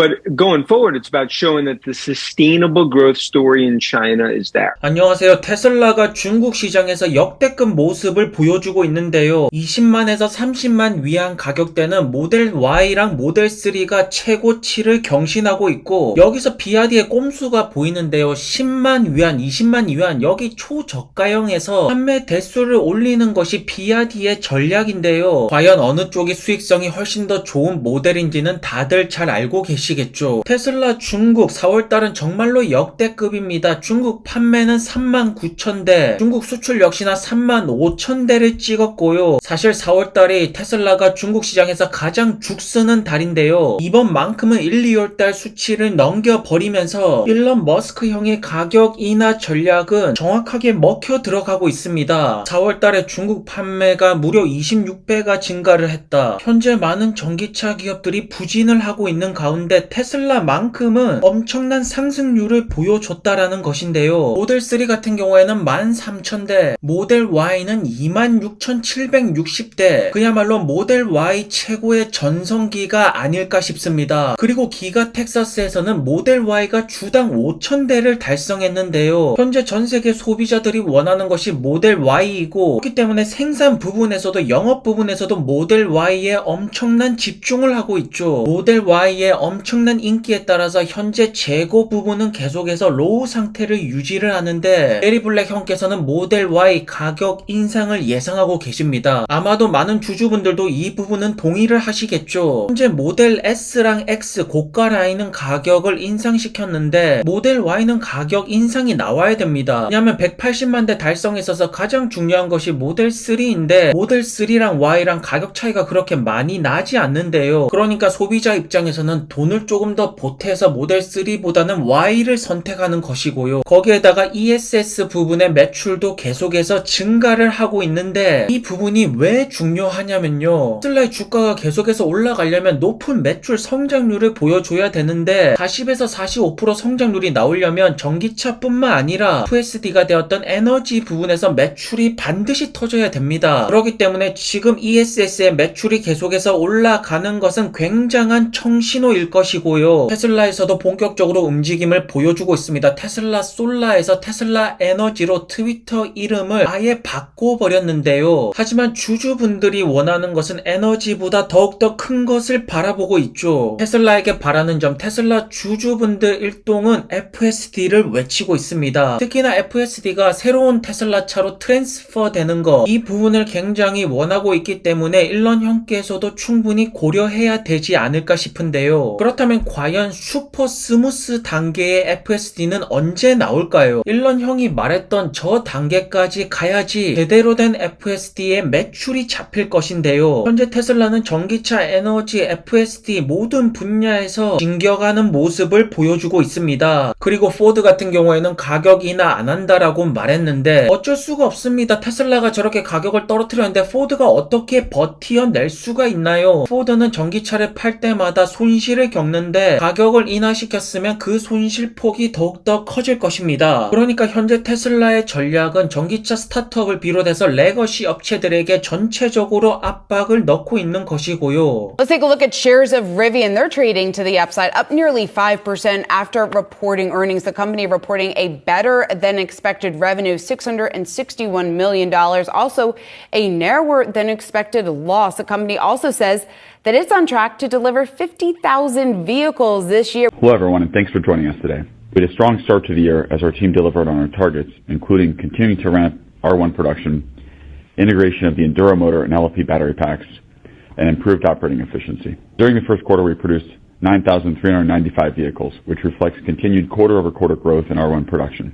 But going forward, it's about showing that the sustainable growth story in China is there. 안녕하세요. 테슬라가 중국 시장에서 역대급 모습을 보여주고 있는데요. 20만에서 30만 위안 가격대는 모델 Y랑 모델 3가 최고치를 경신하고 있고, 여기서 비아디의 꼼수가 보이는데요. 10만 위안, 20만 위안, 여기 초저가형에서 판매 대수를 올리는 것이 비아디의 전략인데요. 과연 어느 쪽이 수익성이 훨씬 더 좋은 모델인지는 다들 잘 알고 계시겠죠. 테슬라 중국 4월달은 정말로 역대급입니다. 중국 판매는 39,000대, 중국 수출 역시나 35,000대를 찍었고요. 사실 4월달이 테슬라가 중국 시장에서 가장 죽쓰는 달인데요. 이번만큼은 1, 2월달 수치를 넘겨버리면서 일론 머스크 형의 가격 인하 전략은 정확하게 먹혀 들어가고 있습니다. 4월달에 중국 판매가 무려 26배가 증가를 했다. 현재 많은 전기차 기업들이 부진을 하고 있는 가운데 테슬라만큼은 엄청난 상승률을 보여줬다라는 것인데요. 모델 3 같은 경우에는 13,000대, 모델 Y는 26,760대, 그야말로 모델 Y 최고의 전성기가 아닐까 싶습니다. 그리고 기가 텍사스에서는 모델 Y가 주당 5,000대를 달성했는데요. 현재 전세계 소비자들이 원하는 것이 모델 Y이고, 그렇기 때문에 생산 부분에서도 영업 부분에서도 모델 Y에 엄청난 집중을 하고 있죠. 모델 Y의 엄청난 인기에 따라서 현재 재고 부분은 계속해서 로우 상태를 유지를 하는데, 에리 블랙 형께서는 모델 Y 가격 인상을 예상하고 계십니다. 아마도 많은 주주분들도 이 부분은 동의를 하시겠죠. 현재 모델 S랑 X 고가 라인은 가격을 인상시켰는데 모델 Y는 가격 인상이 나와야 됩니다. 왜냐하면 180만 대 달성했어서 가장 중요한 것이 모델 3인데 모델 3랑 Y랑 가격 차이가 그렇게 많이 나지 않는데요. 그러니까 소비자 입장에서는 돈을 조금 더 보태서 모델 3보다는 Y를 선택하는 것이고요. 거기에다가 ESS 부분의 매출도 계속해서 증가를 하고 있는데, 이 부분이 왜 중요하냐면요. 테슬라의 주가가 계속해서 올라가려면 높은 매출 성장률을 보여줘야 되는데 40에서 45% 성장률이 나오려면 전기차뿐만 아니라 FSD가 되었던 에너지 부분에서 매출이 반드시 터져야 됩니다. 그렇기 때문에 지금 ESS의 매출이 계속해서 올라가는 것은 굉장한 청신호일 것이고요. 테슬라에서도 본격적으로 움직임을 보여주고 있습니다. 테슬라 솔라에서 테슬라 에너지로 트위터 이름을 아예 바꿔버렸는데요. 하지만 주주분들이 원하는 것은 에너지보다 더욱더 큰 것을 바라보고 있죠. 테슬라에게 바라는 점, 테슬라 주주분들 일동은 FSD를 외치고 있습니다. 특히나 FSD가 새로운 테슬라 차로 트랜스퍼 되는 거, 이 부분을 굉장히 원하고 있기 때문에 일론 형께서도 충분히 고려해야 되지 않을까 싶은데요. 그렇다면 과연 슈퍼 스무스 단계의 FSD는 언제 나올까요? 일론 형이 말했던 저 단계까지 가야지 제대로 된 FSD의 매출이 잡힐 것인데요. 현재 테슬라는 전기차, 에너지, FSD 모든 분야에서 진격하는 모습을 보여주고 있습니다. 그리고 포드 같은 경우에는 가격 인하 안 한다라고 말했는데 어쩔 수가 없습니다. 테슬라가 저렇게 가격을 떨어뜨렸는데 포드가 어떻게 버티어낼 수가 있나요? 포드는 전기차를 팔 때마다 손실을 겪는데 가격을 인하시켰으면 그 손실폭이 더욱더 커질 것입니다. 그러니까 현재 테슬라의 전략은 전기차 스타트업을 비롯해서 레거시 업체들에게 전체적으로 압박을 넣고 있는 것이고요. Let's take a look at shares of Rivian. They're trading to the upside, up nearly 5% after reporting earnings. The company reporting a better than expected revenue, $661 million. Also, a narrower than expected loss. The company also says that it's on track to deliver 50,000 vehicles this year. Hello, everyone, and thanks for joining us today. We had a strong start to the year as our team delivered on our targets, including continuing to ramp R1 production, integration of the Enduro motor and LFP battery packs, and improved operating efficiency. During the first quarter, we produced 9,395 vehicles, which reflects continued quarter-over-quarter growth in R1 production.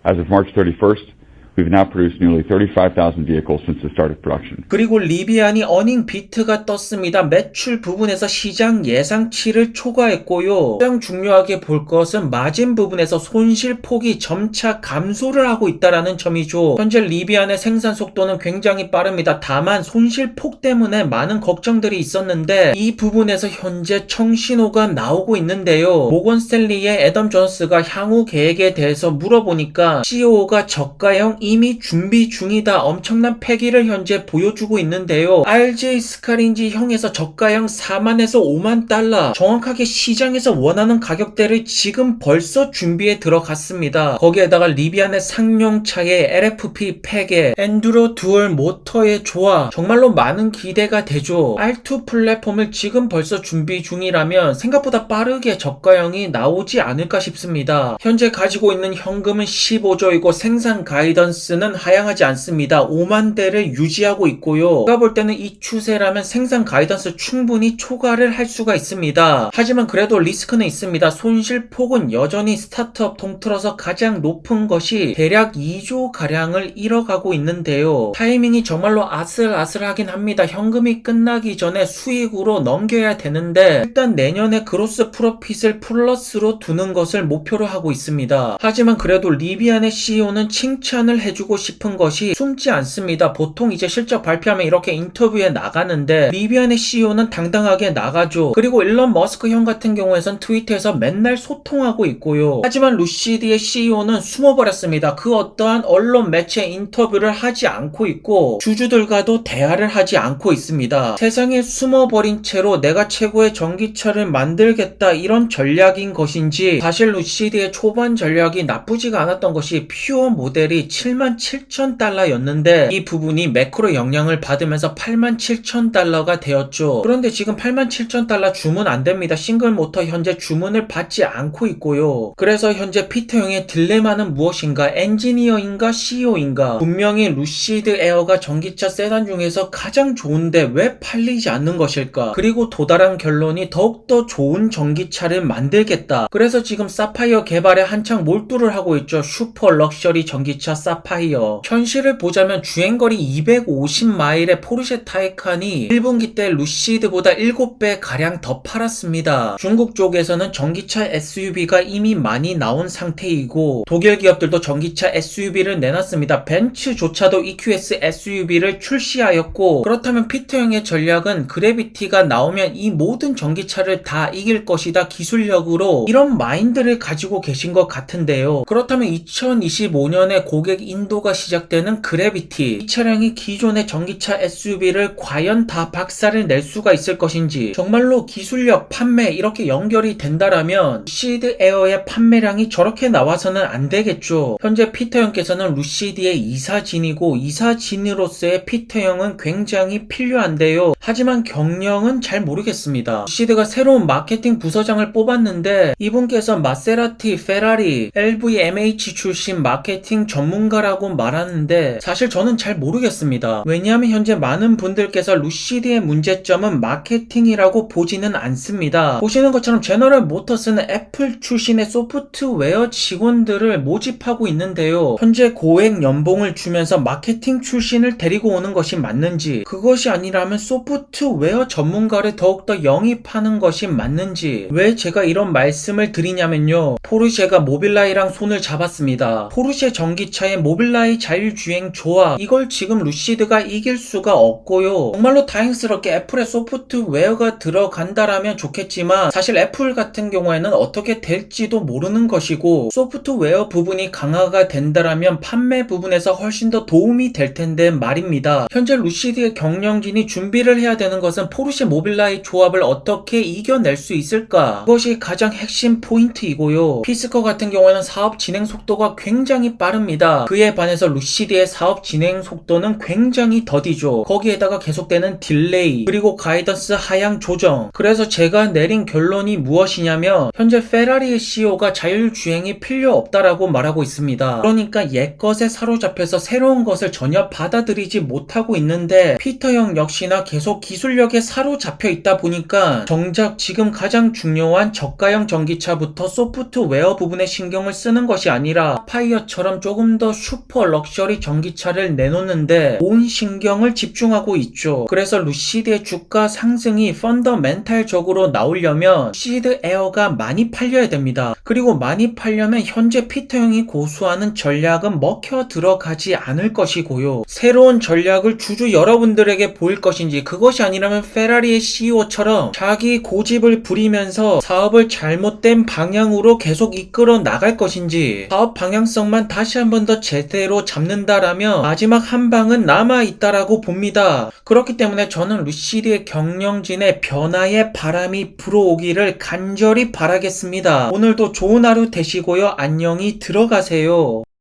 As of March 31st, we've now produced nearly 35,000 vehicles since the start of production. 그리고 리비안이 어닝 비트가 떴습니다. 매출 부분에서 시장 예상치를 초과했고요. 가장 중요하게 볼 것은 마진 부분에서 손실폭이 점차 감소를 하고 있다는 점이죠. 현재 리비안의 생산 속도는 굉장히 빠릅니다. 다만 손실폭 때문에 많은 걱정들이 있었는데 이 부분에서 현재 청신호가 나오고 있는데요. 모건 스탠리의 애덤 존스가 향후 계획에 대해서 물어보니까 CEO가 저가형 이미 준비 중이다 엄청난 패기를 현재 보여주고 있는데요. RJ 스카린지 형에서 저가형 4만에서 5만 달러 정확하게 시장에서 원하는 가격대를 지금 벌써 준비에 들어갔습니다. 거기에다가 리비안의 상용차의 LFP 팩에 엔두로 듀얼 모터의 조화 정말로 많은 기대가 되죠. R2 플랫폼을 지금 벌써 준비 중이라면 생각보다 빠르게 저가형이 나오지 않을까 싶습니다. 현재 가지고 있는 현금은 15조이고 생산 가이던스는 하향하지 않습니다. 5만 대를 유지하고 있고요. 제가 볼 때는 이 추세라면 생산 가이던스 충분히 초과를 할 수가 있습니다. 하지만 그래도 리스크는 있습니다. 손실폭은 여전히 스타트업 통틀어서 가장 높은 것이 대략 2조 가량을 잃어가고 있는데요. 타이밍이 정말로 아슬아슬하긴 합니다. 현금이 끝나기 전에 수익으로 넘겨야 되는데 일단 내년에 그로스 프로핏을 플러스로 두는 것을 목표로 하고 있습니다. 하지만 그래도 리비안의 CEO는 칭찬을 해주고 싶은 것이 숨지 않습니다. 보통 이제 실적 발표하면 이렇게 인터뷰에 나가는데 리비안의 CEO는 당당하게 나가죠. 그리고 일론 머스크 형 같은 경우에선 트위터에서 맨날 소통하고 있고요. 하지만 루시드의 CEO는 숨어버렸습니다. 그 어떠한 언론 매체 인터뷰를 하지 않고 있고 주주들과도 대화를 하지 않고 있습니다. 세상에 숨어버린 채로 내가 최고의 전기차를 만들겠다 이런 전략인 것인지 사실 루시드의 초반 전략이 나쁘지가 않았던 것이 퓨어 모델이 77,000달러였는데 이 부분이 매크로 영향을 받으면서 87,000달러가 되었죠. 그런데 지금 87,000달러 주문 안됩니다. 싱글 모터 현재 주문을 받지 않고 있고요. 그래서 현재 피터 형의 딜레마는 무엇인가? 엔지니어인가 CEO인가? 분명히 루시드 에어가 전기차 세단 중에서 가장 좋은데 왜 팔리지 않는 것일까? 그리고 도달한 결론이 더욱더 좋은 전기차를 만들겠다. 그래서 지금 사파이어 개발에 한창 몰두를 하고 있죠. 슈퍼 럭셔리 전기차 사파이어. 현실을 보자면 주행거리 250마일의 포르쉐 타이칸이 1분기 때 루시드보다 7배 가량 더 팔았습니다. 중국 쪽에서는 전기차 SUV가 이미 많이 나온 상태이고 독일 기업들도 전기차 SUV를 내놨습니다. 벤츠조차도 EQS SUV를 출시하였고 그렇다면 피터 형의 전략은 그래비티가 나오면 이 모든 전기차를 다 이길 것이다 기술력으로 이런 마인드를 가지고 계신 것 같은데요. 그렇다면 2025년에 고객 인도가 시작되는 그래비티 이 차량이 기존의 전기차 SUV를 과연 다 박살을 낼 수가 있을 것인지 정말로 기술력, 판매 이렇게 연결이 된다라면 루시드 에어의 판매량이 저렇게 나와서는 안 되겠죠. 현재 피터 형께서는 루시드의 이사진이고 이사진으로서의 피터 형은 굉장히 필요한데요. 하지만 경영은 잘 모르겠습니다. 루시드가 새로운 마케팅 부서장을 뽑았는데 이분께서 마세라티, 페라리, LVMH 출신 마케팅 전문가라고 말하는데 사실 저는 잘 모르겠습니다. 왜냐하면 현재 많은 분들께서 루시드의 문제점은 마케팅이라고 보지는 않습니다. 보시는 것처럼 제너럴 모터스는 애플 출신의 소프트웨어 직원들을 모집하고 있는데요. 현재 고액 연봉을 주면서 마케팅 출신을 데리고 오는 것이 맞는지 그것이 아니라면 소프트웨어 전문가를 더욱더 영입하는 것이 맞는지 왜 제가 이런 말씀을 드리냐면요. 포르쉐가 모빌라이랑 손을 잡았습니다. 포르쉐 전기차의 모빌라이 자율주행 조합 이걸 지금 루시드가 이길 수가 없고요. 정말로 다행스럽게 애플의 소프트웨어가 들어간다라면 좋겠지만 사실 애플 같은 경우에는 어떻게 될지도 모르는 것이고 소프트웨어 부분이 강화가 된다라면 판매 부분에서 훨씬 더 도움이 될 텐데 말입니다. 현재 루시드의 경영진이 준비를 해야 되는 것은 포르쉐 모빌라이 조합을 어떻게 이겨낼 수 있을까? 그것이 가장 핵심 포인트이고요. 피스커 같은 경우에는 사업 진행 속도가 굉장히 빠릅니다. 그에 반해서 루시드의 사업 진행 속도는 굉장히 더디죠. 거기에다가 계속되는 딜레이 그리고 가이던스 하향 조정. 그래서 제가 내린 결론이 무엇이냐면 현재 페라리의 CEO가 자율주행이 필요 없다라고 말하고 있습니다. 그러니까 옛것에 사로잡혀서 새로운 것을 전혀 받아들이지 못하고 있는데 피터 형 역시나 계속 기술력에 사로잡혀 있다 보니까 정작 지금 가장 중요한 저가형 전기차부터 소프트웨어 부분에 신경을 쓰는 것이 아니라 파이어처럼 조금 더 슈퍼 럭셔리 전기차를 내놓는데 온 신경을 집중하고 있죠. 그래서 루시드의 주가 상승이 펀더멘탈적으로 나오려면 루시드 에어가 많이 팔려야 됩니다. 그리고 많이 팔려면 현재 피터 형이 고수하는 전략은 먹혀 들어가지 않을 것이고요. 새로운 전략을 주주 여러분들에게 보일 것인지 그것이 아니라면 페라리의 CEO처럼 자기 고집을 부리면서 사업을 잘못된 방향으로 계속 이끌어 나갈 것인지 사업 방향성만 다시 한 번 더 제대로 잡는다라면 마지막 한 방은 남아있다라고 봅니다. 그렇기 때문에 저는 루시드의 경영진의 변화의 바람이 불어오기를 간절히 바라겠습니다. 오늘도 좋은 하루 되시고요. 안녕히 들어가세요.